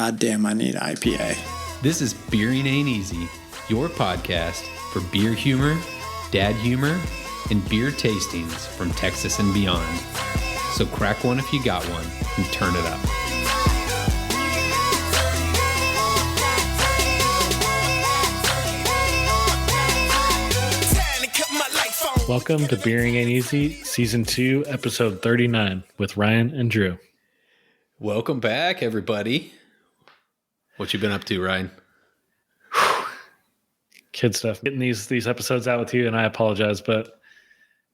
goddamn, I need IPA. This is Beering Ain't Easy, your podcast for beer humor, dad humor, and beer tastings from Texas and beyond. So crack one if you got one and turn it up. Welcome to Beering Ain't Easy, Season 2, Episode 39 with Ryan and Drew. Welcome back, everybody. What you been up to, Ryan? Kid stuff. Getting these episodes out with you, and I apologize, but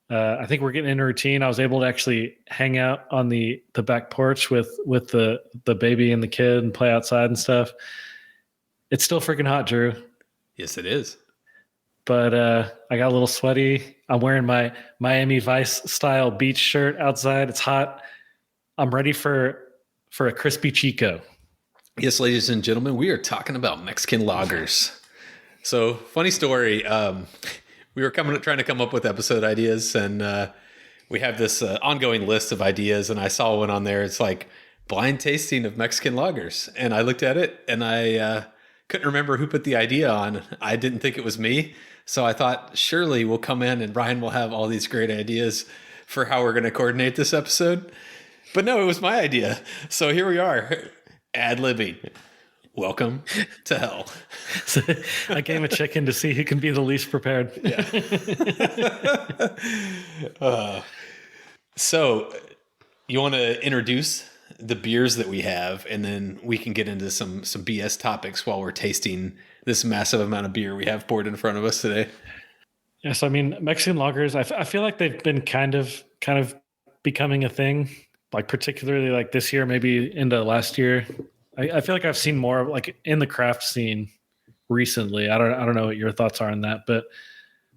I think we're getting in a routine. I was able to actually hang out on the back porch with the baby and the kid and play outside and stuff. It's still freaking hot, Drew. Yes, it is. But I got a little sweaty. I'm wearing my Miami Vice style beach shirt outside. It's hot. I'm ready for a crispy Chico. Yes, ladies and gentlemen, we are talking about Mexican lagers. So, funny story. We were trying to come up with episode ideas, and we have this ongoing list of ideas, and I saw one on there. It's like blind tasting of Mexican lagers. And I looked at it, and I couldn't remember who put the idea on. I didn't think it was me. So I thought, surely we'll come in and Ryan will have all these great ideas for how we're going to coordinate this episode. But no, it was my idea. So here we are, ad-libbing. Welcome to hell. So I game a chicken to see who can be the least prepared. Yeah. So you want to introduce the beers that we have, and then we can get into some BS topics while we're tasting this massive amount of beer we have poured in front of us today. Yes, I mean, Mexican lagers, I feel like they've been kind of becoming a thing, like particularly like this year, maybe into last year. I feel like I've seen more like in the craft scene recently. I don't know what your thoughts are on that, but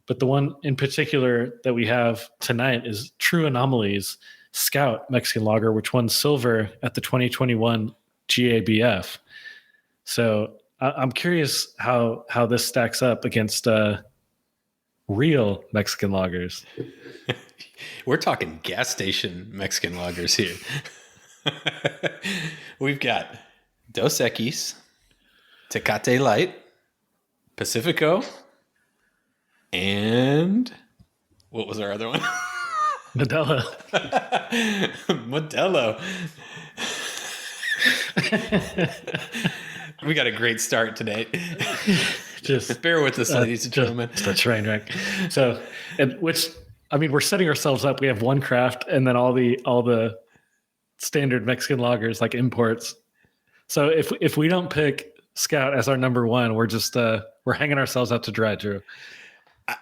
the one in particular that we have tonight is True Anomaly's Scout Mexican Lager, which won silver at the 2021 GABF. So I'm curious how this stacks up against real Mexican lagers. We're talking gas station Mexican lagers here. We've got Dos Equis, Tecate Light, Pacifico, and what was our other one? Modelo. Modelo. We got a great start today. Just bear with us, ladies and gentlemen. Just a train wreck. So, we're setting ourselves up. We have one craft, and then all the standard Mexican lagers like imports. So if we don't pick Scout as our number one, we're just we're hanging ourselves out to dry, Drew.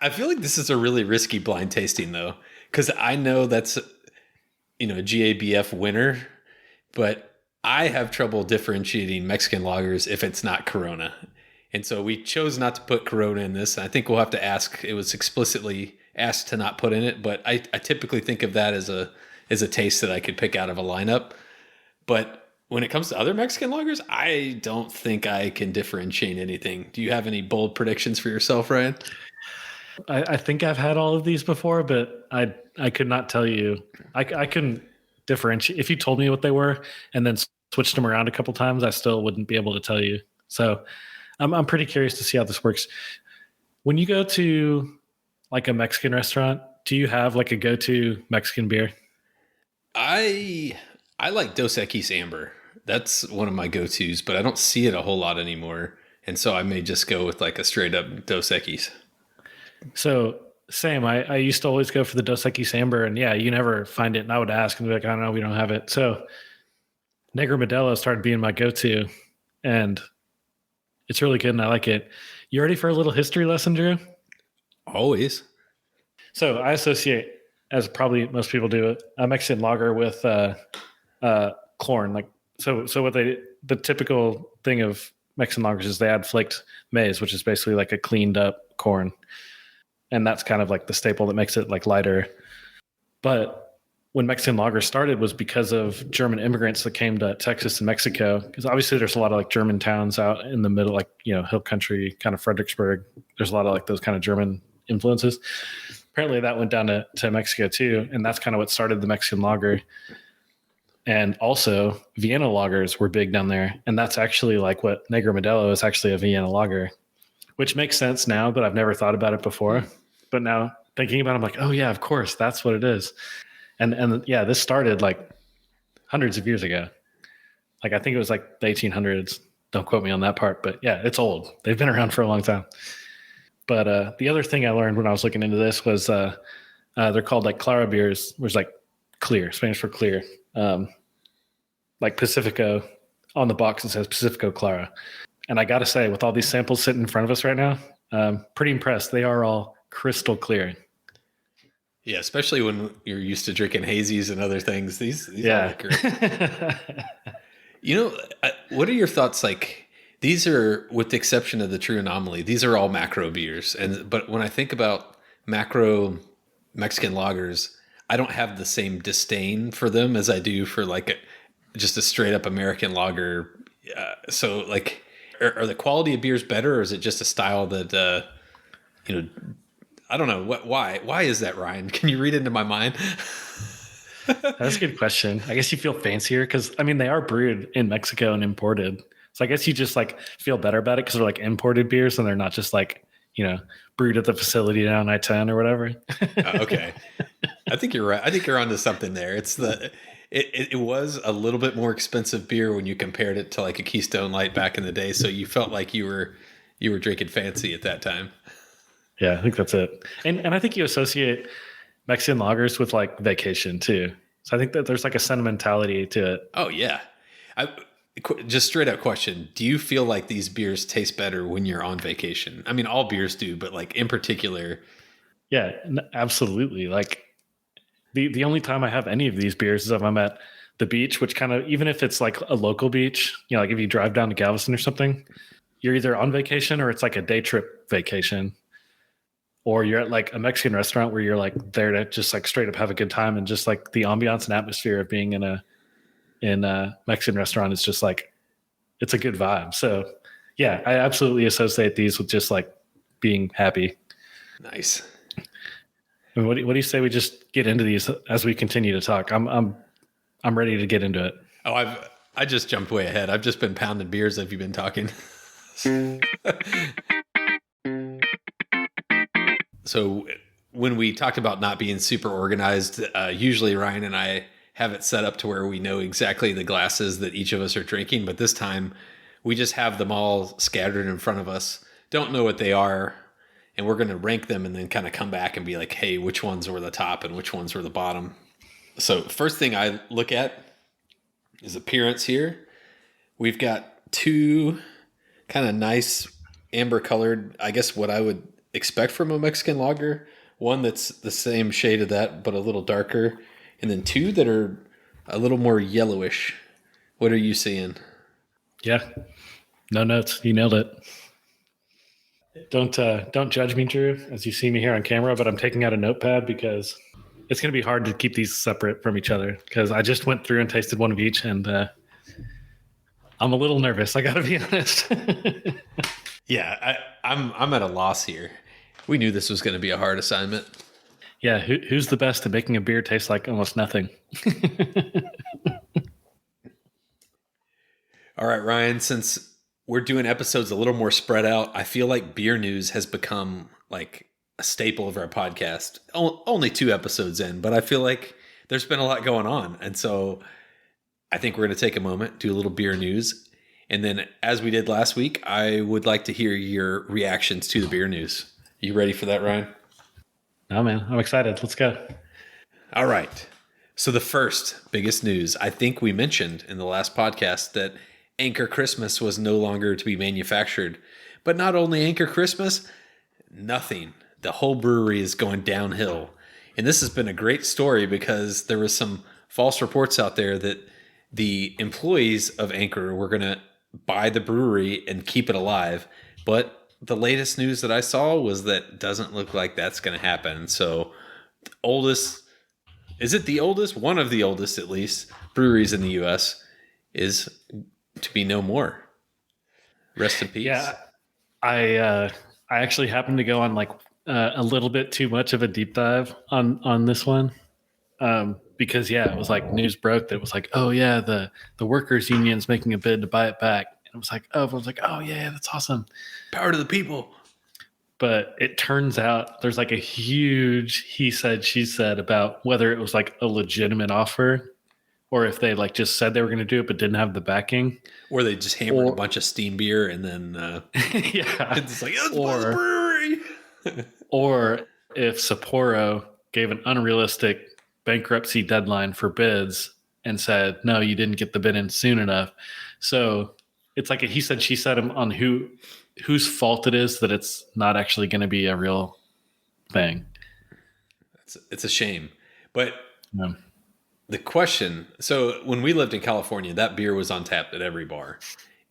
I feel like this is a really risky blind tasting, though, because I know that's a GABF winner, but I have trouble differentiating Mexican lagers if it's not Corona. And so we chose not to put Corona in this. I think we'll have to ask. It was explicitly asked to not put in it, but I typically think of that as a taste that I could pick out of a lineup. But when it comes to other Mexican lagers, I don't think I can differentiate anything. Do you have any bold predictions for yourself, Ryan? I think I've had all of these before, but I could not tell you. I couldn't differentiate. If you told me what they were and then switched them around a couple times, I still wouldn't be able to tell you. So I'm pretty curious to see how this works. When you go to like a Mexican restaurant, do you have like a go-to Mexican beer? I like Dos Equis Amber. That's one of my go-tos, but I don't see it a whole lot anymore. And so I may just go with like a straight up Dos Equis. So same. I used to always go for the Dos Equis Amber, and yeah, you never find it. And I would ask and be like, I don't know, we don't have it. So Negro Modelo started being my go-to, and it's really good, and I like it. You ready for a little history lesson, Drew? Always. So I associate, as probably most people do, a Mexican lager with corn. Like so what the typical thing of Mexican lagers is they add flaked maize, which is basically like a cleaned up corn. And that's kind of like the staple that makes it like lighter. But when Mexican lager started was because of German immigrants that came to Texas and Mexico. Because obviously there's a lot of like German towns out in the middle, like, hill country, kind of Fredericksburg. There's a lot of like those kind of German influences. Apparently that went down to Mexico too. And that's kind of what started the Mexican lager. And also Vienna lagers were big down there. And that's actually like what Negro Modelo is actually a Vienna lager, which makes sense now, but I've never thought about it before. But now thinking about it, I'm like, oh yeah, of course, that's what it is. And yeah, this started like hundreds of years ago. Like I think it was like the 1800s. Don't quote me on that part, but yeah, it's old. They've been around for a long time. But the other thing I learned when I was looking into this was they're called like Clara beers, which is like clear, Spanish for clear. Like Pacifico, on the box it says Pacifico Clara. And I got to say, with all these samples sitting in front of us right now, pretty impressed. They are all crystal clear. Yeah, especially when you're used to drinking hazies and other things. These all look great. What are your thoughts? Like, these are, with the exception of the True Anomaly, these are all macro beers. But when I think about macro Mexican lagers, I don't have the same disdain for them as I do for like just a straight up American lager. So like, are the quality of beers better, or is it just a style that, I don't know why is that, Ryan? Can you read into my mind? That's a good question. I guess you feel fancier because I mean they are brewed in Mexico and imported. So I guess you just like feel better about it because they're like imported beers and they're not just like, brewed at the facility down I-10 or whatever. Okay. I think you're right. I think you're onto something there. It was a little bit more expensive beer when you compared it to like a Keystone Light back in the day. So you felt like you were drinking fancy at that time. Yeah, I think that's it. And I think you associate Mexican lagers with like vacation too. So I think that there's like a sentimentality to it. Oh yeah. Just straight up question. Do you feel like these beers taste better when you're on vacation? I mean, all beers do, but like in particular. Yeah, absolutely. Like the only time I have any of these beers is if I'm at the beach, which kind of, even if it's like a local beach, like if you drive down to Galveston or something, you're either on vacation or it's like a day trip vacation. Or you're at like a Mexican restaurant where you're like there to just like straight up have a good time, and just like the ambiance and atmosphere of being in a Mexican restaurant is just like, it's a good vibe. So yeah, I absolutely associate these with just like being happy. Nice. And what do you say we just get into these as we continue to talk? I'm ready to get into it. Oh, I just jumped way ahead. I've just been pounding beers as you've been talking. So when we talked about not being super organized, usually Ryan and I have it set up to where we know exactly the glasses that each of us are drinking. But this time we just have them all scattered in front of us. Don't know what they are. And we're going to rank them and then kind of come back and be like, hey, which ones were the top and which ones were the bottom. So first thing I look at is appearance here. We've got two kind of nice amber colored, I guess what I would expect from a Mexican lager. One that's the same shade of that, but a little darker. And then two that are a little more yellowish. What are you seeing? Yeah. No notes. You nailed it. Don't judge me, Drew, as you see me here on camera, but I'm taking out a notepad because it's going to be hard to keep these separate from each other because I just went through and tasted one of each, and I'm a little nervous. I got to be honest. Yeah, I'm at a loss here. We knew this was going to be a hard assignment. Yeah, who's the best at making a beer taste like almost nothing? All right, Ryan, since we're doing episodes a little more spread out, I feel like beer news has become like a staple of our podcast. Only 2 episodes in, but I feel like there's been a lot going on. And so I think we're going to take a moment, do a little beer news. And then as we did last week, I would like to hear your reactions to the beer news. You ready for that, Ryan? Oh, man, I'm excited. Let's go. All right. So the first biggest news, I think we mentioned in the last podcast that Anchor Christmas was no longer to be manufactured. But not only Anchor Christmas, nothing. The whole brewery is going downhill. And this has been a great story because there was some false reports out there that the employees of Anchor were going to buy the brewery and keep it alive. But the latest news that I saw was that it doesn't look like that's going to happen. So the oldest, is it the oldest? One of the oldest, at least, breweries in the U.S. is to be no more. Rest in peace. Yeah, I actually happened to go on like a little bit too much of a deep dive on this one. because it was like news broke that it was like, oh yeah, the workers union's making a bid to buy it back. And it was like, oh, everyone's like, oh yeah, that's awesome. Power to the people. But it turns out there's like a huge he said, she said about whether it was like a legitimate offer or if they like just said they were going to do it but didn't have the backing. Or they just hammered a bunch of steam beer and then it's like, let's buy the brewery. Or if Sapporo gave an unrealistic bankruptcy deadline for bids and said, no, you didn't get the bid in soon enough. So it's like a he said, she said on whose fault it is that it's not actually going to be a real thing. It's a shame. But the question, so when we lived in California, that beer was on tap at every bar.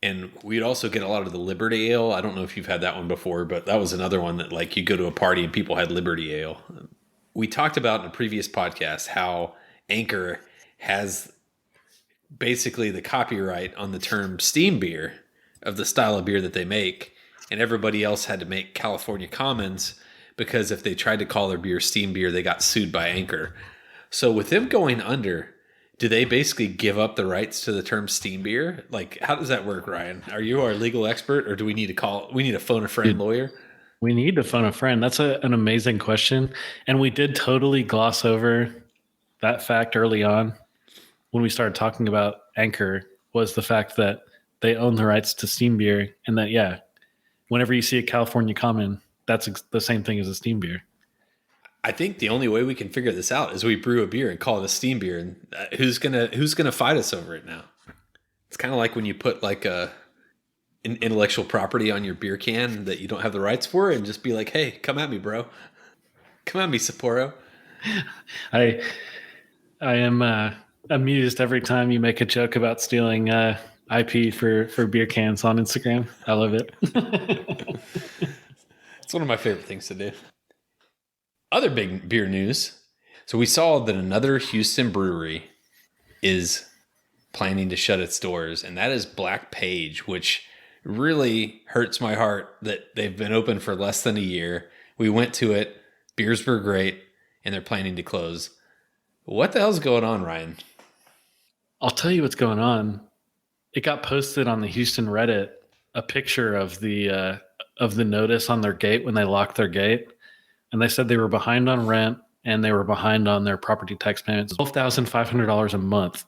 And we'd also get a lot of the Liberty Ale. I don't know if you've had that one before, but that was another one that like you go to a party and people had Liberty Ale. We talked about in a previous podcast how Anchor has basically the copyright on the term steam beer of the style of beer that they make. And everybody else had to make California Commons because if they tried to call their beer steam beer, they got sued by Anchor. So with them going under, do they basically give up the rights to the term steam beer? Like, how does that work, Ryan? Are you our legal expert, or do we need to phone a friend lawyer? We need to phone a friend. That's an amazing question. And we did totally gloss over that fact early on when we started talking about Anchor, was the fact that they own the rights to steam beer and that, whenever you see a California Common, that's the same thing as a steam beer. I think the only way we can figure this out is we brew a beer and call it a steam beer, and who's gonna fight us over it now? It's kind of like when you put like an intellectual property on your beer can that you don't have the rights for, and just be like, "Hey, come at me, bro! Come at me, Sapporo." I am amused every time you make a joke about stealing IP for beer cans on Instagram. I love it. It's one of my favorite things to do. Other big beer news. So we saw that another Houston brewery is planning to shut its doors, and that is Black Page, which really hurts my heart that they've been open for less than a year. We went to it. Beers were great, and they're planning to close. What the hell's going on, Ryan? I'll tell you what's going on. It got posted on the Houston Reddit, a picture of the notice on their gate when they locked their gate. And they said they were behind on rent and they were behind on their property tax payments. $12,500 a month,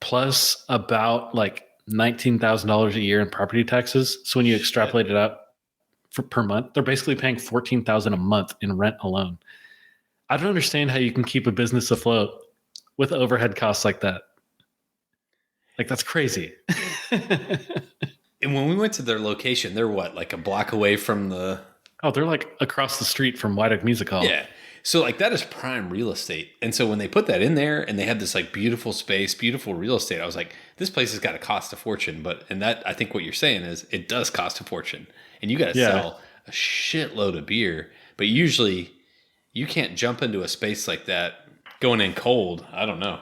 plus about like $19,000 a year in property taxes. So when you extrapolate it out per month, they're basically paying $14,000 a month in rent alone. I don't understand how you can keep a business afloat with overhead costs like that. Like, that's crazy. And when we went to their location, they're what, like a block away from the... Oh, they're like across the street from White Oak Music Hall. Yeah. So like that is prime real estate. And so when they put that in there and they had this like beautiful space, beautiful real estate, I was like, this place has got to cost a fortune. And that, I think what you're saying is it does cost a fortune. And you got to sell a shitload of beer. But usually you can't jump into a space like that going in cold. I don't know.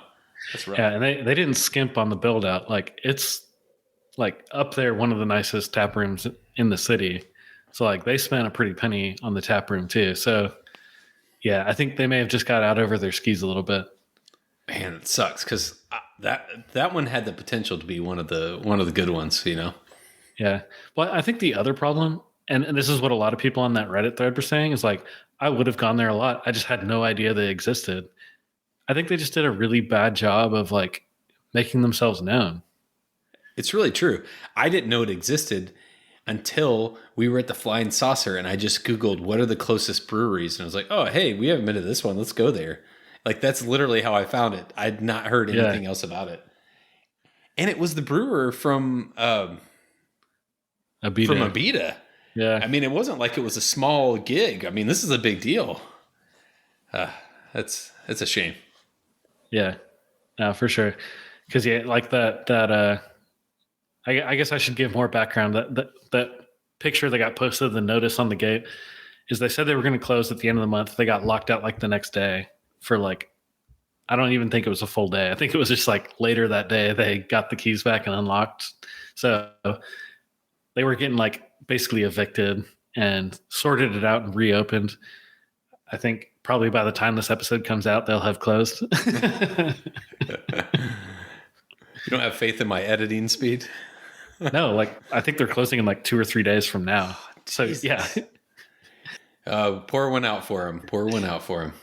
That's rough. Yeah, and they didn't skimp on the build out. Like, it's like up there, one of the nicest tap rooms in the city. So like they spent a pretty penny on the tap room too. So yeah, I think they may have just got out over their skis a little bit. Man, it sucks because that one had the potential to be one of the good ones, you know? Yeah. Well, I think the other problem, and this is what a lot of people on that Reddit thread were saying, is like, I would have gone there a lot. I just had no idea they existed. I think they just did a really bad job of like making themselves known. It's really true. I didn't know it existed until we were at the Flying Saucer and I just Googled what are the closest breweries. And I was like, oh, hey, we haven't been to this one. Let's go there. Like, that's literally how I found it. I'd not heard anything else about it. And it was the brewer from Abita. Yeah. I mean, it wasn't like it was a small gig. I mean, this is a big deal. It's a shame. Yeah, no, for sure. Because like that. I guess I should give more background. That picture that got posted, the notice on the gate, is they said they were going to close at the end of the month. They got locked out like the next day for like, I don't even think it was a full day. I think it was just like later that day they got the keys back and unlocked. So they were getting like basically evicted and sorted it out and reopened. I think probably by the time this episode comes out, they'll have closed. You don't have faith in my editing speed? No, like I think they're closing in like 2 or 3 days from now. So yeah. Pour one out for him. Pour one out for him.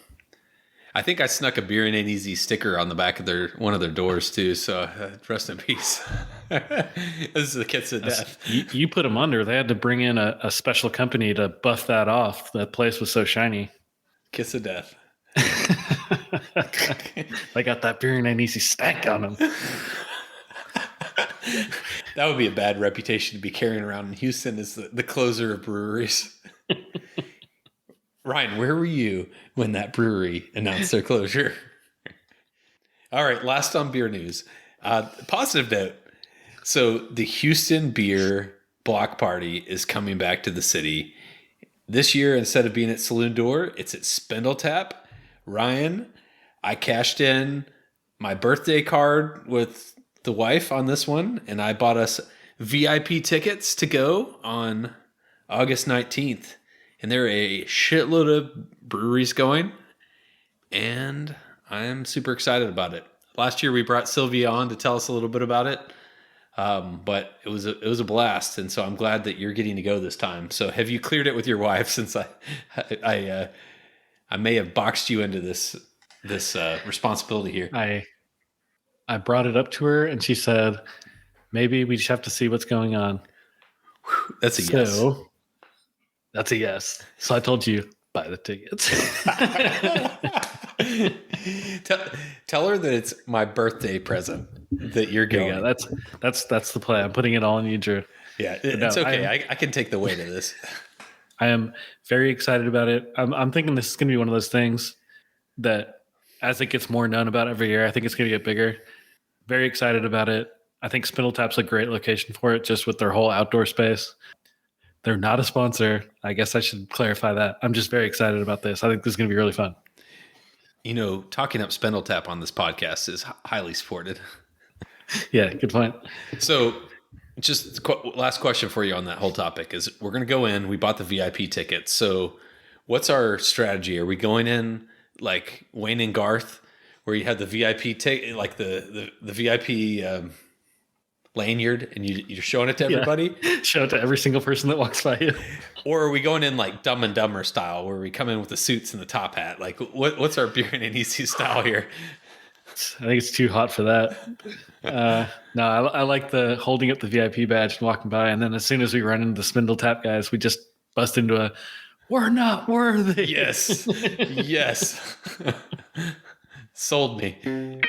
I think I snuck a Beer and Ain't Easy sticker on the back of one of their doors too. So rest in peace. This is the kiss of death. You put them under. They had to bring in a special company to buff that off. That place was so shiny. Kiss of death. They got that Beer and Ain't Easy stank on them. That would be a bad reputation to be carrying around in Houston as the closer of breweries. Ryan, where were you when that brewery announced their closure? All right, last on beer news. Positive note. So the Houston Beer Block Party is coming back to the city. This year, instead of being at Saloon Door, it's at Spindle Tap. Ryan, I cashed in my birthday card with the wife on this one, and I bought us VIP tickets to go on August 19th. And there are a shitload of breweries going, and I'm super excited about it. Last year we brought Sylvia on to tell us a little bit about it, but it was a blast, and so I'm glad that you're getting to go this time. So have you cleared it with your wife? Since I may have boxed you into this responsibility here. I brought it up to her, and she said, maybe we just have to see what's going on. That's a yes. That's a yes. So I told you, buy the tickets. Tell her that it's my birthday present that you're going. Yeah, that's the play. I'm putting it all on you, Drew. Yeah, it's okay. I can take the weight of this. I am very excited about it. I'm thinking this is going to be one of those things that as it gets more known about every year, I think it's going to get bigger. Very excited about it. I think Spindle Tap's a great location for it, just with their whole outdoor space. They're not a sponsor. I guess I should clarify that. I'm just very excited about this. I think this is going to be really fun. You know, talking up Spindle Tap on this podcast is highly supported. Yeah, good point. So just last question for you on that whole topic is we're going to go in. We bought the VIP tickets. So what's our strategy? Are we going in like Wayne and Garth, where you have the VIP ticket, like the VIP lanyard, and you're showing it to everybody? Yeah. Show it to every single person that walks by you. Or are we going in like Dumb and Dumber style, where we come in with the suits and the top hat? Like what's our Beer and Easy style here? I think it's too hot for that. No, I like the holding up the VIP badge and walking by, and then as soon as we run into the Spindle Tap guys, we just bust into a "We're not worthy." Yes, yes. Sold me.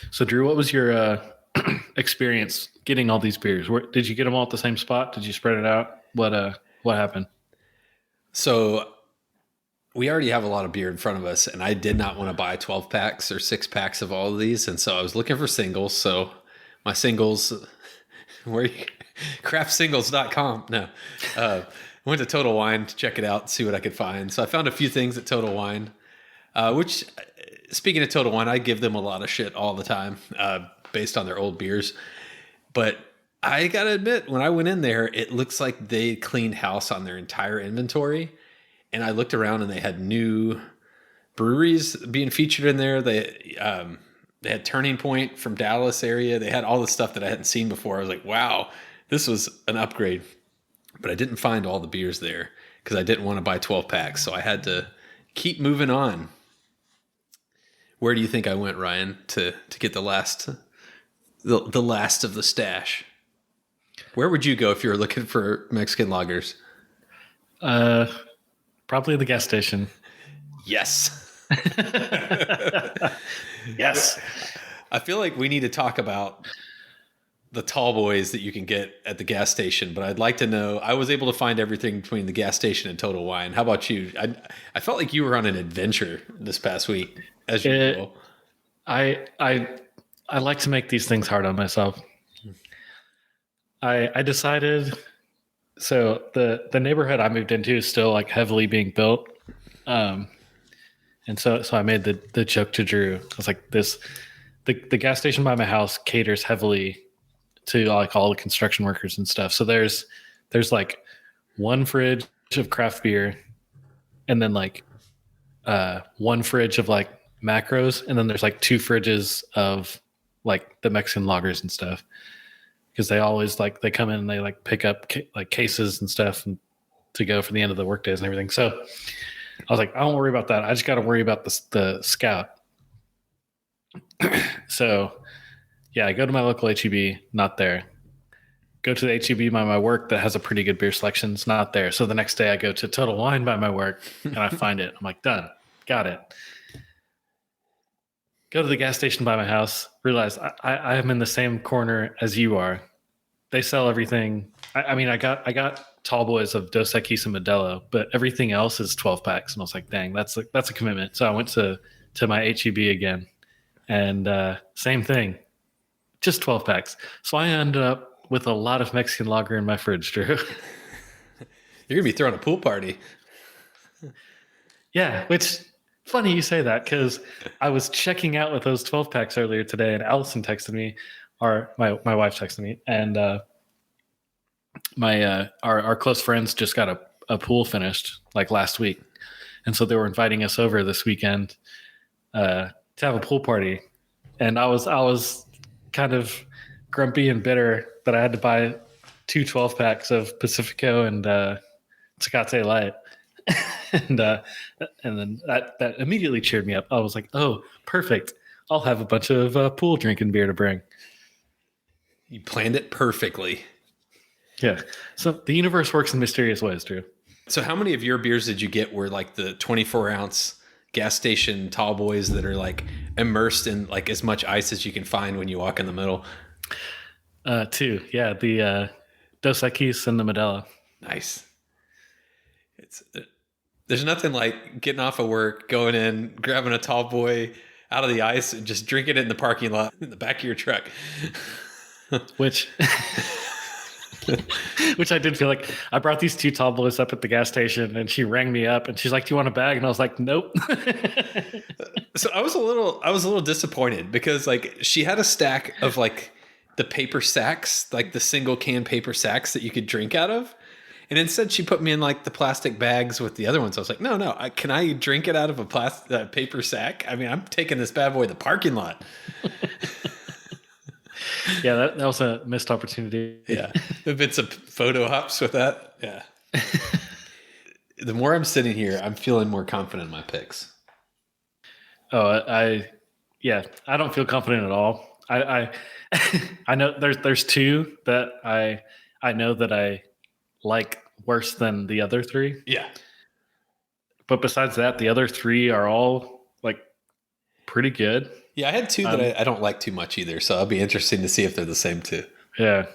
So, Drew, what was your experience getting all these beers? Did you get them all at the same spot? Did you spread it out? What happened? So we already have a lot of beer in front of us, and I did not want to buy 12 packs or 6 packs of all of these. And so I was looking for singles. So my singles, craftsingles.com. No, went to Total Wine to check it out and see what I could find. So I found a few things at Total Wine, which, speaking of Total Wine, I give them a lot of shit all the time based on their old beers. But I got to admit, when I went in there, it looks like they cleaned house on their entire inventory. And I looked around and they had new breweries being featured in there. They had Turning Point from Dallas area. They had all the stuff that I hadn't seen before. I was like, wow, this was an upgrade. But I didn't find all the beers there because I didn't want to buy 12 packs. So I had to keep moving on. Where do you think I went, Ryan, to get the last of the stash? Where would you go if you were looking for Mexican lagers? Probably the gas station. Yes. Yes. I feel like we need to talk about the tall boys that you can get at the gas station, but I'd like to know, I was able to find everything between the gas station and Total Wine. How about you? I felt like you were on an adventure this past week, as usual. I like to make these things hard on myself. I decided, so the neighborhood I moved into is still like heavily being built. And so I made the joke to Drew. I was like, the gas station by my house caters heavily to like all the construction workers and stuff. So there's like one fridge of craft beer, and then like one fridge of like macros, and then there's like two fridges of like the Mexican lagers and stuff. Because they always like they come in and they like pick up like cases and stuff and to go for the end of the work days and everything. So I was like, I don't worry about that. I just got to worry about the Scout. So yeah, I go to my local HEB, not there. Go to the HEB by my work that has a pretty good beer selection, it's not there. So the next day I go to Total Wine by my work and I find it. I'm like, done, got it. Go to the gas station by my house, realize I am in the same corner as you are. They sell everything. I mean, I got tall boys of Dos Equis and Modelo, but everything else is 12 packs. And I was like, dang, that's a commitment. So I went to my HEB again, and same thing, just 12 packs. So I ended up with a lot of Mexican lager in my fridge, Drew. You're gonna be throwing a pool party. Yeah, which funny you say that because I was checking out with those 12 packs earlier today, and Allison texted me, or my wife texted me, and our close friends just got a pool finished like last week, and so they were inviting us over this weekend to have a pool party, and I was kind of grumpy and bitter that I had to buy two 12 packs of Pacifico and Tecate Light. and then that immediately cheered me up. I was like, oh, perfect. I'll have a bunch of pool drinking beer to bring. You planned it perfectly. Yeah. So the universe works in mysterious ways, Drew. So how many of your beers did you get were like the 24-ounce gas station tall boys that are like immersed in like as much ice as you can find when you walk in the middle? Two. Yeah. The Dos Equis and the Modelo. Nice. There's nothing like getting off of work, going in, grabbing a tall boy out of the ice and just drinking it in the parking lot in the back of your truck. Which I did feel like I brought these two tall boys up at the gas station and she rang me up and she's like, do you want a bag? And I was like, nope. So I was a little disappointed because like she had a stack of like the paper sacks, like the single can paper sacks that you could drink out of. And instead she put me in like the plastic bags with the other ones. I was like, no, can I drink it out of a paper sack? I mean, I'm taking this bad boy to the parking lot. Yeah, that was a missed opportunity. Yeah. There've been some photo ops with that. Yeah. The more I'm sitting here, I'm feeling more confident in my picks. Oh, I don't feel confident at all. I know there's two that I know that I like worse than the other three. Yeah. But besides that, the other three are all like pretty good. Yeah, I had two that I don't like too much either, so it'll be interesting to see if they're the same too. Yeah.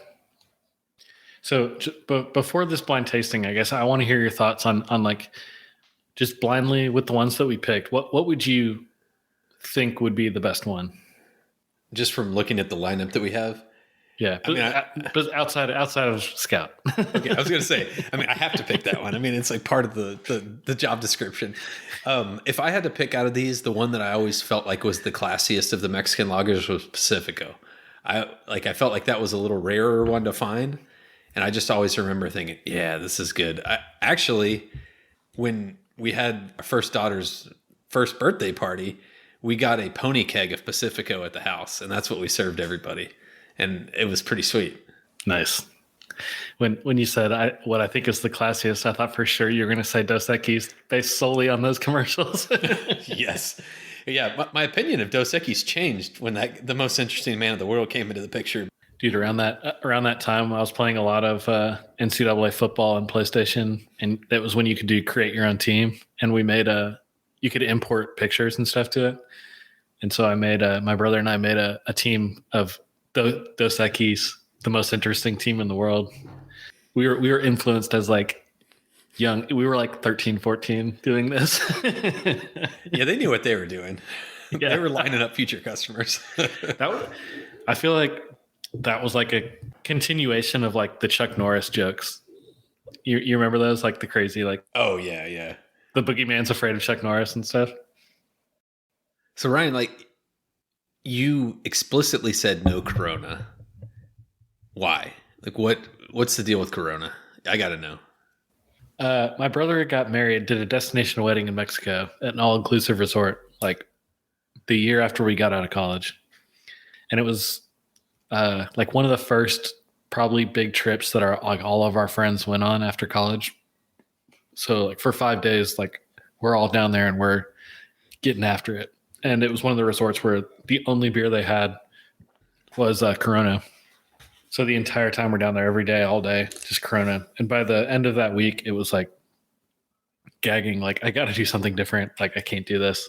So, but before this blind tasting, I guess I want to hear your thoughts on like just blindly with the ones that we picked. What would you think would be the best one? Just from looking at the lineup that we have. Yeah, but outside of Scout. Okay, I was going to say, I mean, I have to pick that one. I mean, it's like part of the job description. If I had to pick out of these, the one that I always felt like was the classiest of the Mexican lagers was Pacifico. I felt like that was a little rarer one to find. And I just always remember thinking, yeah, this is good. Actually, when we had our first daughter's first birthday party, we got a pony keg of Pacifico at the house, and that's what we served everybody. And it was pretty sweet. Nice. When you said what I think is the classiest, I thought for sure you were going to say Dos Equis based solely on those commercials. Yes. Yeah, my opinion of Dos Equis changed when the most interesting man in the world came into the picture. Dude, around that time, I was playing a lot of NCAA football and PlayStation, and that was when you could create your own team. And we made you could import pictures and stuff to it. And so I made my brother and I made a team of Dos Equis, the most interesting team in the world. We were influenced as like young. We were like 13, 14 doing this. Yeah, they knew what they were doing. Yeah. They were lining up future customers. I feel like that was like a continuation of like the Chuck Norris jokes. You remember those? Like the crazy like. Oh yeah. The boogeyman's afraid of Chuck Norris and stuff. So Ryan, like, you explicitly said no Corona. Why? Like, what's the deal with Corona? I got to know. My brother got married, did a destination wedding in Mexico at an all-inclusive resort, like the year after we got out of college, and it was like one of the first probably big trips that like all of our friends went on after college. So like for 5 days, like we're all down there and we're getting after it. And it was one of the resorts where the only beer they had was Corona. So the entire time we're down there every day, all day, just Corona. And by the end of that week, it was like gagging, like I got to do something different. Like I can't do this.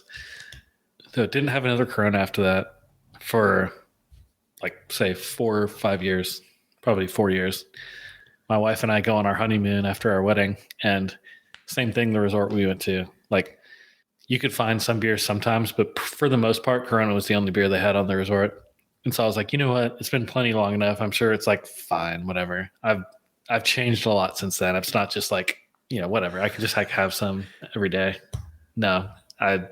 So didn't have another Corona after that for like say 4 or 5 years, probably 4 years. My wife and I go on our honeymoon after our wedding, and same thing. The resort we went to, like you could find some beers sometimes, but for the most part, Corona was the only beer they had on the resort. And so I was like, you know what? It's been plenty long enough. I'm sure it's like fine, whatever. I've changed a lot since then. It's not just like, whatever. I could just like have some every day. No, I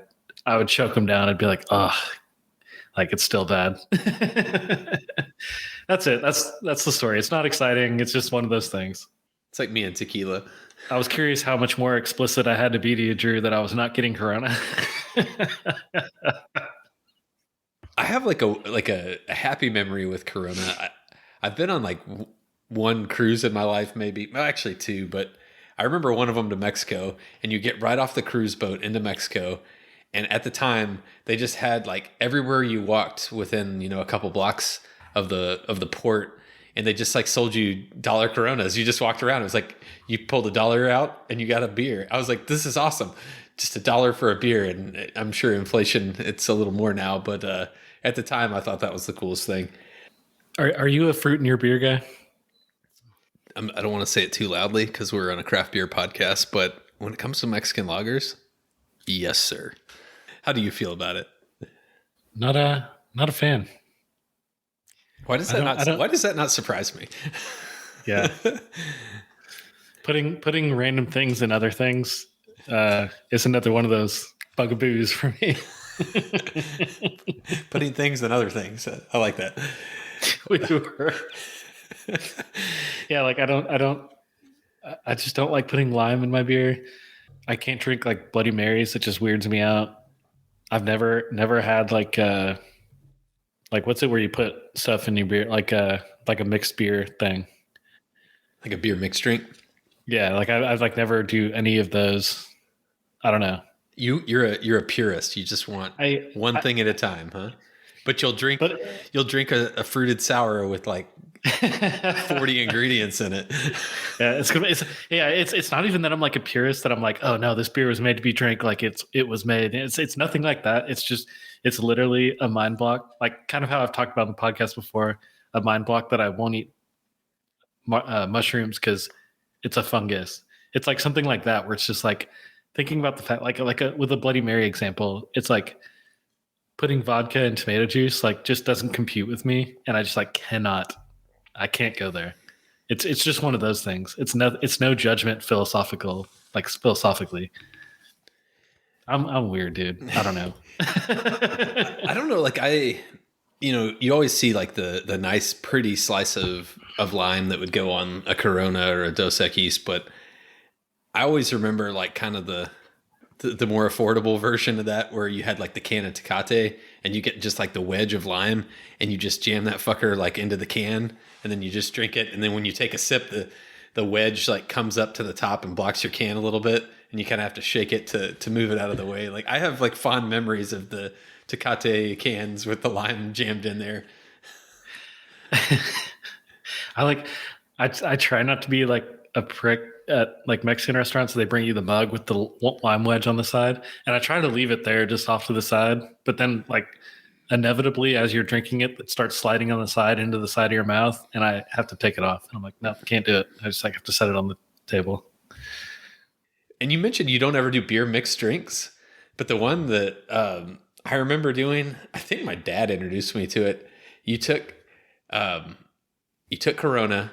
would choke them down. I'd be like, oh, like it's still bad. That's it. That's the story. It's not exciting. It's just one of those things. It's like me and tequila. I was curious how much more explicit I had to be to you, Drew, that I was not getting Corona. I have like a happy memory with Corona. I've been on like one cruise in my life, maybe, well, actually two, but I remember one of them to Mexico, and you get right off the cruise boat into Mexico. And at the time, they just had like everywhere you walked within, a couple blocks of the port, and they just like sold you dollar Coronas. You just walked around. It was like you pulled $1 out and you got a beer. I was like, this is awesome. Just $1 for a beer. And I'm sure inflation, it's a little more now, but at the time I thought that was the coolest thing. Are you a fruit in your beer guy? I don't want to say it too loudly because we're on a craft beer podcast, but when it comes to Mexican lagers, yes, sir. How do you feel about it? Not a fan. Why does that not surprise me? Yeah. Putting random things in other things is another one of those bugaboos for me. Putting things in other things. I like that. We were. Yeah, like I just don't like putting lime in my beer. I can't drink like Bloody Marys. It just weirds me out. I've never had like what's it where you put stuff in your beer, like a mixed beer thing, like a beer mixed drink. Yeah, like I've like never do any of those. I don't know. You're a purist. You just want one thing at a time, huh? But you'll drink a fruited sour with like 40 ingredients in it. Yeah, it's not even that I'm like a purist, that I'm like, oh no, this beer was made to be drank like it was made. It's nothing like that. It's literally a mind block, like kind of how I've talked about in the podcast before, a mind block that I won't eat mushrooms because it's a fungus. It's like something like that where it's just like thinking about the fact, with a Bloody Mary example, it's like putting vodka and tomato juice like just doesn't compute with me, and I just like I can't go there. It's just one of those things. It's no judgment philosophically. I'm weird, dude. I don't know. I don't know. Like you always see like the nice, pretty slice of lime that would go on a Corona or a Dos Equis, but I always remember like kind of the more affordable version of that, where you had like the can of Tecate and you get just like the wedge of lime and you just jam that fucker like into the can and then you just drink it. And then when you take a sip, the wedge like comes up to the top and blocks your can a little bit, and you kind of have to shake it to move it out of the way. Like I have like fond memories of the Tecate cans with the lime jammed in there. I try not to be like a prick at like Mexican restaurants. So they bring you the mug with the lime wedge on the side, and I try to leave it there just off to the side, but then like inevitably as you're drinking it, it starts sliding on the side into the side of your mouth, and I have to take it off, and I'm like, no, can't do it. I just like have to set it on the table. And you mentioned you don't ever do beer mixed drinks, but the one that I remember doing, I think my dad introduced me to it. You took Corona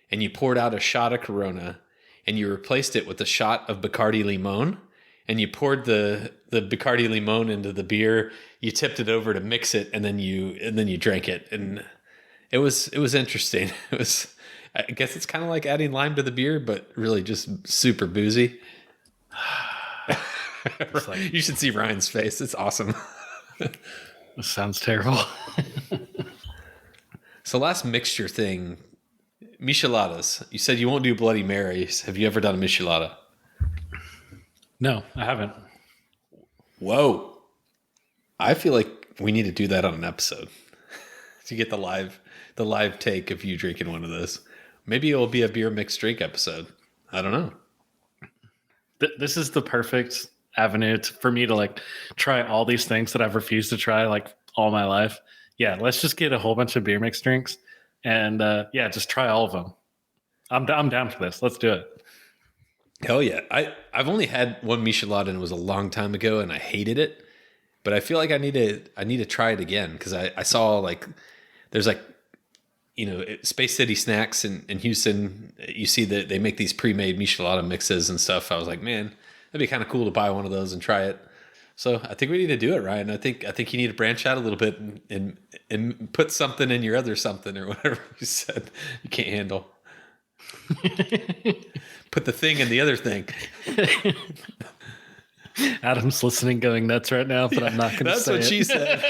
and you poured out a shot of Corona and you replaced it with a shot of Bacardi Limon, and you poured the Bacardi Limon into the beer. You tipped it over to mix it, and then you drank it, and it was interesting. I guess it's kind of like adding lime to the beer, but really just super boozy. Like, you should see Ryan's face. It's awesome. this sounds terrible. So last mixture thing, micheladas. You said you won't do Bloody Marys. Have you ever done a michelada? No, I haven't. Whoa. I feel like we need to do that on an episode to get the live take of you drinking one of those. Maybe it will be a beer mixed drink episode. I don't know. This is the perfect avenue for me to like try all these things that I've refused to try like all my life. Yeah, let's just get a whole bunch of beer mixed drinks and just try all of them. I'm down for this. Let's do it. Hell yeah. I've only had one michelada and it was a long time ago and I hated it. But I feel like I need to try it again because I saw like there's like, Space City Snacks in Houston. You see that they make these pre-made michelada mixes and stuff. I was like, man, that'd be kind of cool to buy one of those and try it. So I think we need to do it, Ryan. I think you need to branch out a little bit and put something in your other something or whatever you said you can't handle. Put the thing in the other thing. Adam's listening, going nuts right now, but I'm not going to say it. That's what she said.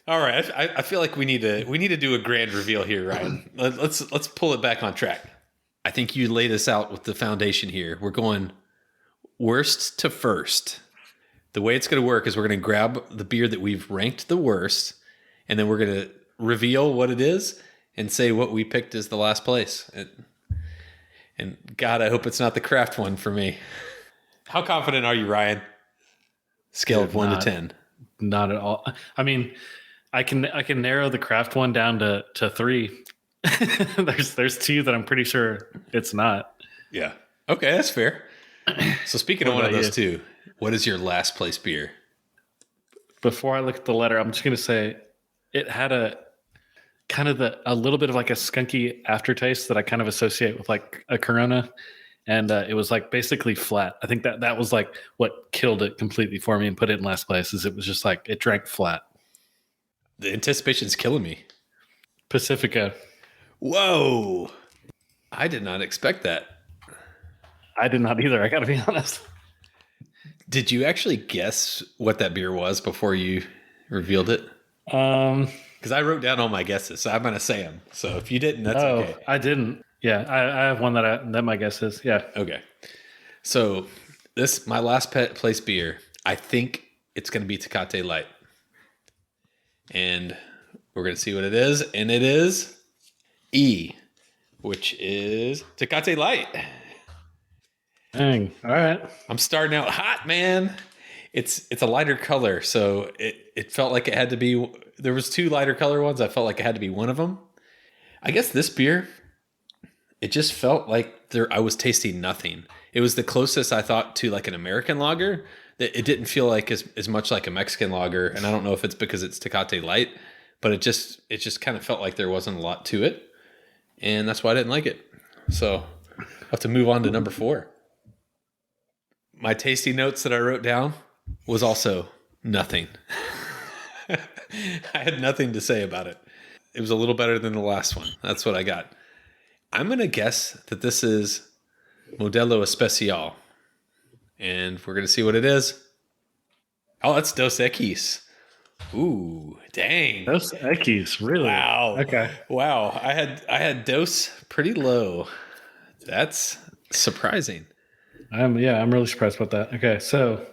All right, I feel like we need to do a grand reveal here, Ryan. Let's pull it back on track. I think you laid us out with the foundation here. We're going worst to first. The way it's going to work is we're going to grab the beer that we've ranked the worst, and then we're going to reveal what it is and say what we picked as the last place. And God, I hope it's not the craft one for me. How confident are you, Ryan? Scale of 1 to 10. Not at all. I mean, I can narrow the craft one down to 3. there's 2 that I'm pretty sure it's not. Yeah. Okay, that's fair. So speaking of one of those 2, what is your last place beer? Before I look at the letter, I'm just going to say it had a little bit of like a skunky aftertaste that I kind of associate with like a Corona. And it was like basically flat. I think that was like what killed it completely for me and put it in last place is it was just like it drank flat. The anticipation's killing me. Pacifico. Whoa. I did not expect that. I did not either. I got to be honest. Did you actually guess what that beer was before you revealed it? Because I wrote down all my guesses, so I'm going to say them. So if you didn't, that's okay. I didn't. Yeah, I have one that my guess is. Yeah. Okay. So my last place beer, I think it's going to be Tecate Light. And we're going to see what it is. And it is E, which is Tecate Light. Dang. All right. I'm starting out hot, man. It's a lighter color, so it felt like it had to be. There was 2 lighter color ones. I felt like it had to be one of them. I guess this beer, it just felt like I was tasting nothing. It was the closest I thought to like an American lager. It didn't feel like as much like a Mexican lager, and I don't know if it's because it's Tecate Light, but it just kind of felt like there wasn't a lot to it, and that's why I didn't like it. So I'll have to move on to number 4. My tasty notes that I wrote down was also nothing. I had nothing to say about it. It was a little better than the last one. That's what I got. I'm going to guess that this is Modelo Especial. And we're going to see what it is. Oh, that's Dos Equis. Ooh, dang. Dos Equis, really? Wow. Okay. Wow. I had Dos pretty low. That's surprising. I'm really surprised about that. Okay, so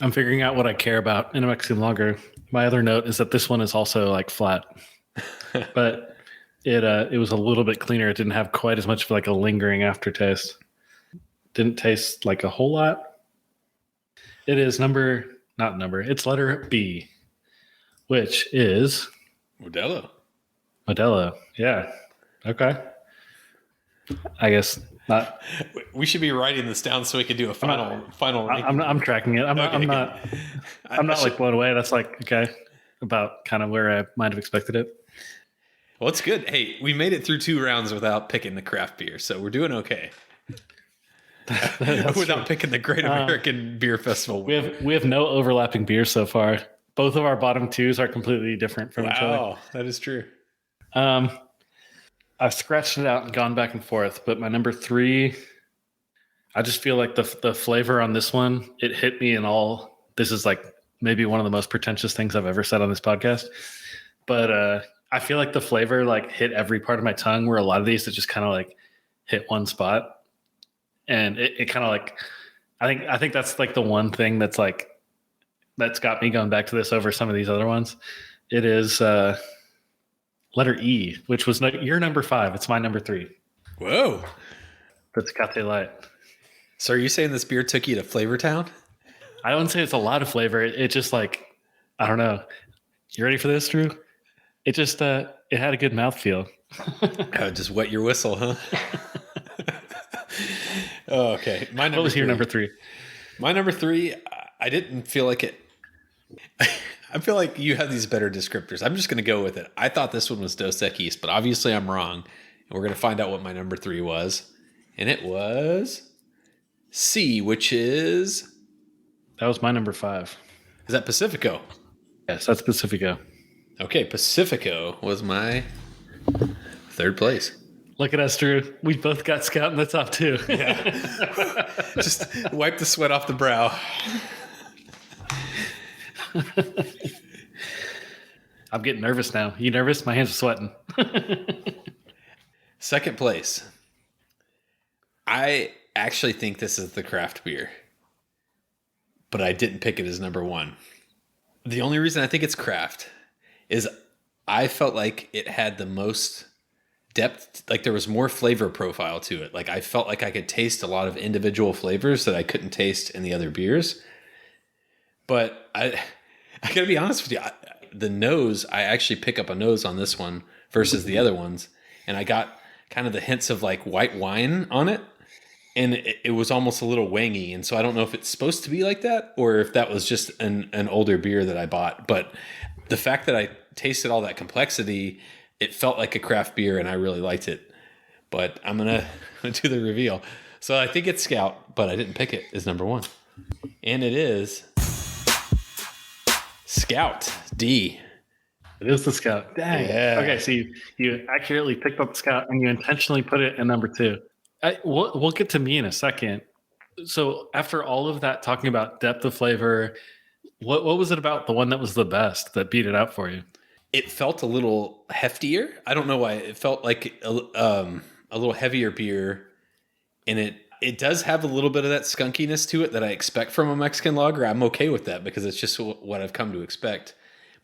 I'm figuring out what I care about in a Mexican lager. My other note is that this one is also like flat, but it was a little bit cleaner. It didn't have quite as much of like a lingering aftertaste. Didn't taste like a whole lot. It is it's letter B, which is Modelo. Yeah. Okay. I guess not. We should be writing this down so we can do a final. I'm tracking it. I'm not like blown away. That's like, okay, about kind of where I might have expected it. Well, it's good. Hey, we made it through 2 rounds without picking the craft beer, so we're doing okay. without picking the Great American Beer Festival. We have no overlapping beers so far. Both of our bottom twos are completely different from each other. Wow, that is true. I've scratched it out and gone back and forth, but my number 3, I just feel like the flavor on this one, it hit me in all. This is like maybe one of the most pretentious things I've ever said on this podcast, but I feel like the flavor like hit every part of my tongue, where a lot of these that just kind of like hit one spot, and it kind of like I think that's like the one thing that's got me going back to this over some of these other ones. It is letter E, which was your number 5. It's my number 3. Whoa. The Tecate Light. So are you saying this beer took you to Flavor Town? I wouldn't say it's a lot of flavor. It just like, I don't know. You ready for this, Drew? It just, it had a good mouthfeel. Just wet your whistle, huh? Oh, okay. What was your number 3? My number 3, I didn't feel like it. I feel like you have these better descriptors. I'm just going to go with it. I thought this one was Dos Equis, but obviously I'm wrong. And we're going to find out what my number 3 was. And it was C, which is... That was my number 5. Is that Pacifico? Yes, that's Pacifico. Okay, Pacifico was my 3rd place. Look at us, Drew. We both got Scout in the top 2. Yeah. Just wipe the sweat off the brow. I'm getting nervous now. You nervous? My hands are sweating. 2nd place. I actually think this is the craft beer, but I didn't pick it as number 1. The only reason I think it's craft is I felt like it had the most depth, like there was more flavor profile to it. Like I felt like I could taste a lot of individual flavors that I couldn't taste in the other beers. But I gotta be honest with you, the nose, I actually pick up a nose on this one versus the other ones. And I got kind of the hints of like white wine on it. And it was almost a little wangy. And so I don't know if it's supposed to be like that or if that was just an older beer that I bought. But the fact that I tasted all that complexity, it felt like a craft beer and I really liked it. But I'm going to do the reveal. So I think it's Scout, but I didn't pick it as number 1. And it is Scout D. It is the Scout. Dang. Yeah. Okay, so you accurately picked up the Scout and you intentionally put it in number 2. We'll get to me in a second. So after all of that, talking about depth of flavor, what was it about the one that was the best that beat it out for you? It felt a little heftier. I don't know why. It felt like a little heavier beer, and it does have a little bit of that skunkiness to it that I expect from a Mexican lager. I'm okay with that because it's just what I've come to expect.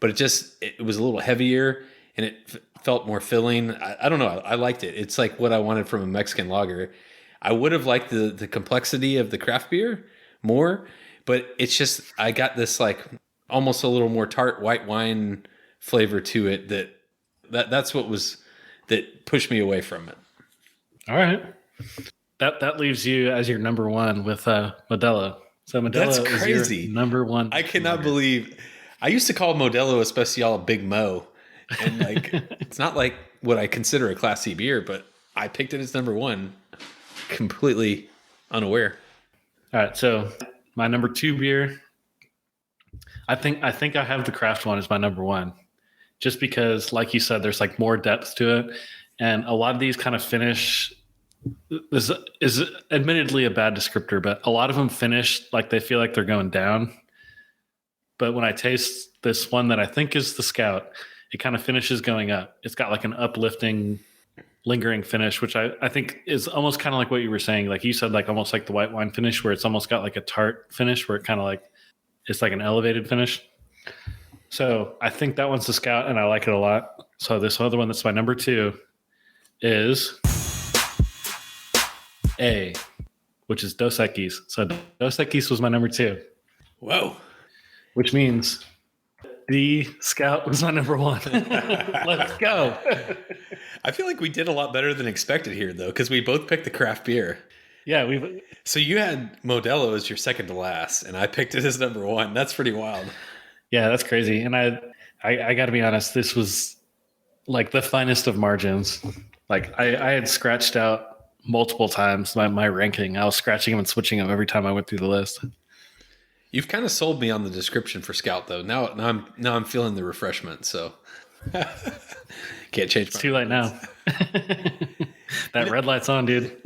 But it was a little heavier, and it felt more filling. I don't know. I liked it. It's like what I wanted from a Mexican lager. I would have liked the complexity of the craft beer more, but it's just I got this like almost a little more tart white wine flavor to it that's what was that pushed me away from it. All right. That leaves you as your number 1 with Modelo. So Modelo That's crazy. is your number 1. I cannot believe I used to call Modelo Especial a Big Mo. And like it's not like what I consider a Class C beer, but I picked it as number 1 completely unaware. All right, so my number 2 beer, I think I have the craft one as my number 1. Just because, like you said, there's like more depth to it. And a lot of these kind of finish, this is admittedly a bad descriptor, but a lot of them finish like they feel like they're going down. But when I taste this one that I think is the Scout, it kind of finishes going up. It's got like an uplifting, lingering finish, which I think is almost kind of like what you were saying. Like you said, like almost like the white wine finish where it's almost got like a tart finish where it kind of like, it's like an elevated finish. So I think that one's the Scout and I like it a lot. So this other one that's my number 2 is A, which is Dos Equis. So Dos Equis was my number 2. Whoa. Which means the Scout was my number 1. Let's go. I feel like we did a lot better than expected here, though, because we both picked the craft beer. Yeah, So you had Modelo as your second to last, and I picked it as number 1. That's pretty wild. Yeah, that's crazy. And I got to be honest, this was like the finest of margins. Like I had scratched out multiple times my ranking. I was scratching them and switching them every time I went through the list. You've kind of sold me on the description for Scout though. Now I'm feeling the refreshment. So can't change. It's too late now. That red light's on, dude.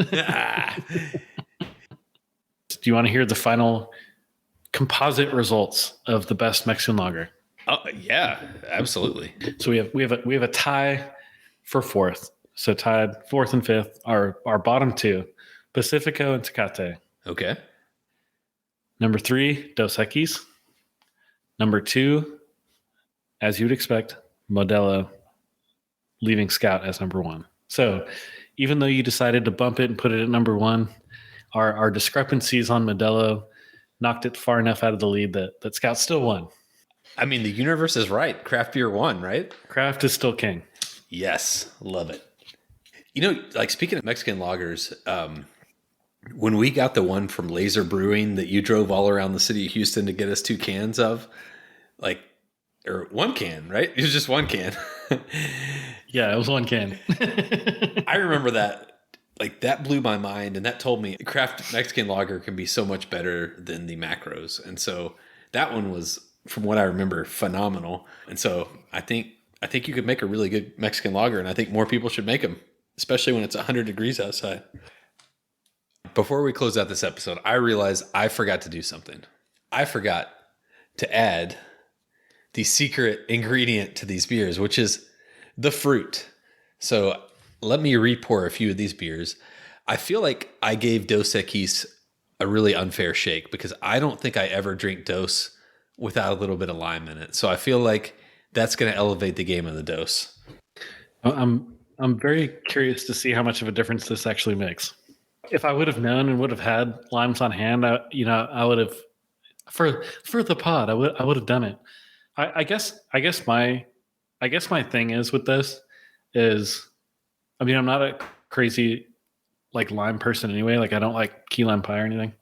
Do you want to hear the final composite results of the best Mexican lager? Oh yeah, absolutely. So we have a tie for fourth. So tied fourth and fifth are our bottom two, Pacifico and Tecate. Okay. Number 3, Dos Equis. Number 2, as you'd expect, Modelo, leaving Scout as number 1. So even though you decided to bump it and put it at number 1, our discrepancies on Modelo knocked it far enough out of the lead that Scout still won. I mean, the universe is right. Craft beer won, right? Craft is still king. Yes. Love it. You know, like speaking of Mexican lagers, when we got the one from Laser Brewing that you drove all around the city of Houston to get us 2 cans of, or 1 can, right? It was just 1 can. Yeah, it was 1 can. I remember that. Like, that blew my mind, and that told me craft Mexican lager can be so much better than the macros. And so that one was, from what I remember, phenomenal. And so I think you could make a really good Mexican lager, and I think more people should make them, especially when it's 100 degrees outside. Before we close out this episode, I realized I forgot to do something. I forgot to add the secret ingredient to these beers, which is the fruit. So let me re-pour a few of these beers. I feel like I gave Dos Equis a really unfair shake because I don't think I ever drink Dos without a little bit of lime in it. So I feel like that's going to elevate the game of the Dos. I'm very curious to see how much of a difference this actually makes. If I would have known and would have had limes on hand, I would have for the pod. I would have done it. I guess my thing is with this is, I mean, I'm not a crazy like lime person anyway. Like I don't like key lime pie or anything.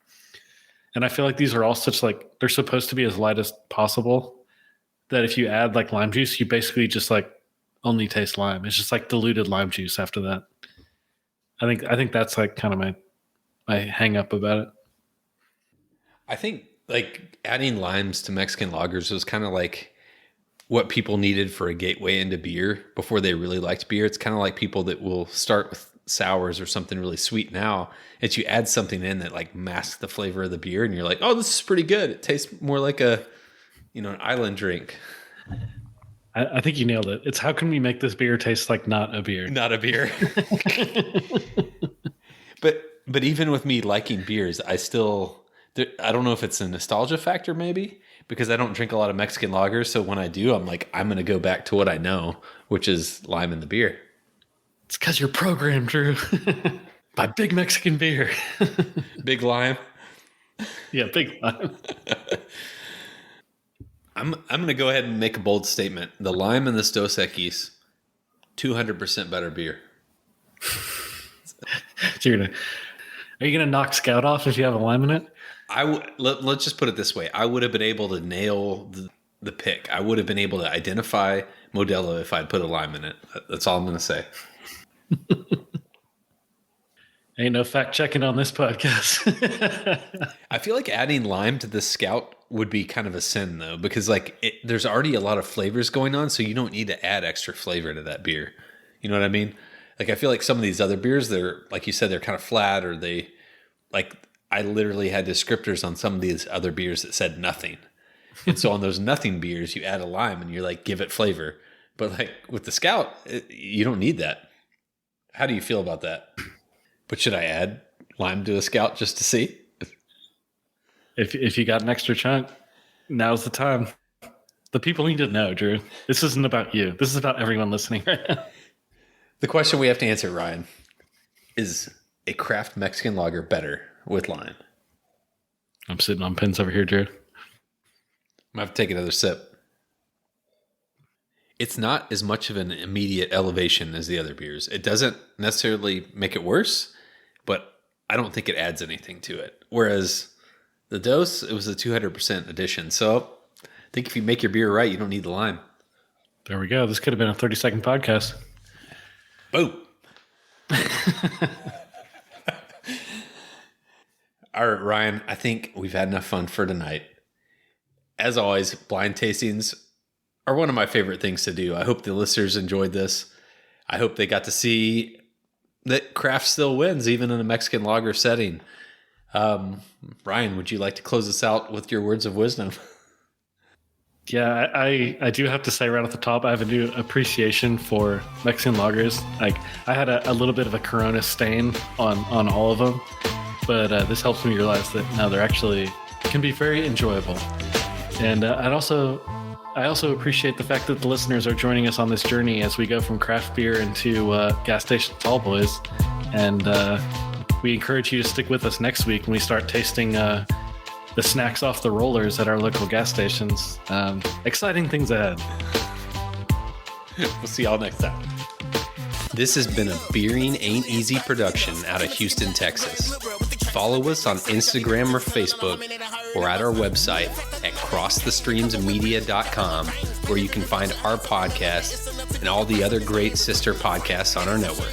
And I feel like these are all such like, they're supposed to be as light as possible that if you add like lime juice, you basically just like only taste lime. It's just like diluted lime juice after that. I think that's like kind of my hang up about it. I think like adding limes to Mexican lagers was kind of like what people needed for a gateway into beer before they really liked beer. It's kind of like people that will start with sours or something really sweet now. It's you add something in that like masks the flavor of the beer and you're like, oh, this is pretty good. It tastes more like an island drink. I think you nailed it. It's how can we make this beer taste like not a beer? Not a beer. But even with me liking beers, I don't know if it's a nostalgia factor maybe, because I don't drink a lot of Mexican lagers. So when I do, I'm like, I'm going to go back to what I know, which is lime in the beer. It's because you're programmed, Drew, by big Mexican beer. Big lime. Yeah, big lime. I'm going to go ahead and make a bold statement. The lime in this Dos Equis, 200% better beer. So are you gonna knock Scout off if you have a lime in it? Let's just put it this way. I would have been able to nail the pick. I would have been able to identify Modelo if I'd put a lime in it. That's all I'm going to say. Ain't no fact checking on this podcast. I feel like adding lime to the Scout would be kind of a sin though, because like there's already a lot of flavors going on, so you don't need to add extra flavor to that beer. You know what I mean? Like I feel like some of these other beers, they're like you said, they're kind of flat, or I literally had descriptors on some of these other beers that said nothing. And so on those nothing beers, you add a lime and you're like, give it flavor. But like with the Scout, you don't need that. How do you feel about that? But should I add lime to a Scout just to see? If you got an extra chunk, now's the time. The people need to know, Drew. This isn't about you. This is about everyone listening right now. The question we have to answer, Ryan, is a craft Mexican lager better with lime? I'm sitting on pins over here, Drew. I'm going to have to take another sip. It's not as much of an immediate elevation as the other beers. It doesn't necessarily make it worse, but I don't think it adds anything to it. Whereas the Dos, it was a 200% addition. So I think if you make your beer right, you don't need the lime. There we go. This could have been a 30-second podcast. Boom. All right, Ryan, I think we've had enough fun for tonight. As always, blind tastings are one of my favorite things to do. I hope the listeners enjoyed this. I hope they got to see that craft still wins, even in a Mexican lager setting. Ryan, would you like to close us out with your words of wisdom? Yeah, I do have to say right off the top, I have a new appreciation for Mexican lagers. Like, I had a little bit of a Corona stain on all of them, but this helps me realize that now they're actually can be very enjoyable. And I also appreciate the fact that the listeners are joining us on this journey as we go from craft beer into gas station tall boys. And we encourage you to stick with us next week when we start tasting the snacks off the rollers at our local gas stations. Exciting things ahead. We'll see y'all next time. This has been a Beering Ain't Easy production out of Houston, Texas. Follow us on Instagram or Facebook or at our website at crossthestreamsmedia.com, where you can find our podcast and all the other great sister podcasts on our network.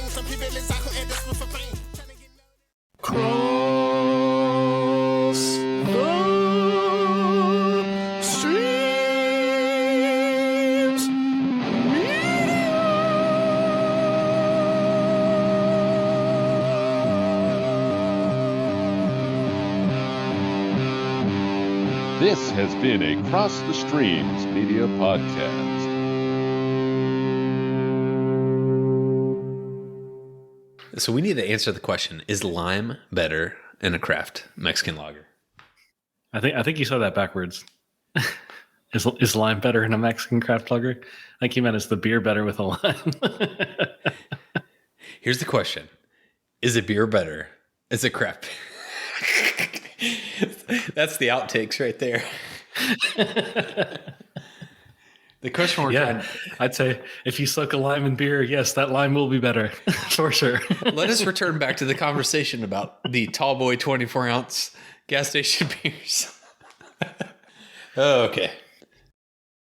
This has been a Cross the Streams Media Podcast. So we need to answer the question, is lime better in a craft Mexican lager? I think you said that backwards. Is lime better in a Mexican craft lager? I think you meant, is the beer better with a lime? Here's the question. Is a beer better as a craft? That's the outtakes right there. The question we're trying... I'd say if you suck a lime in beer, yes, that lime will be better for sure. Let us return back to the conversation about the tall boy 24-ounce gas station beers. Okay.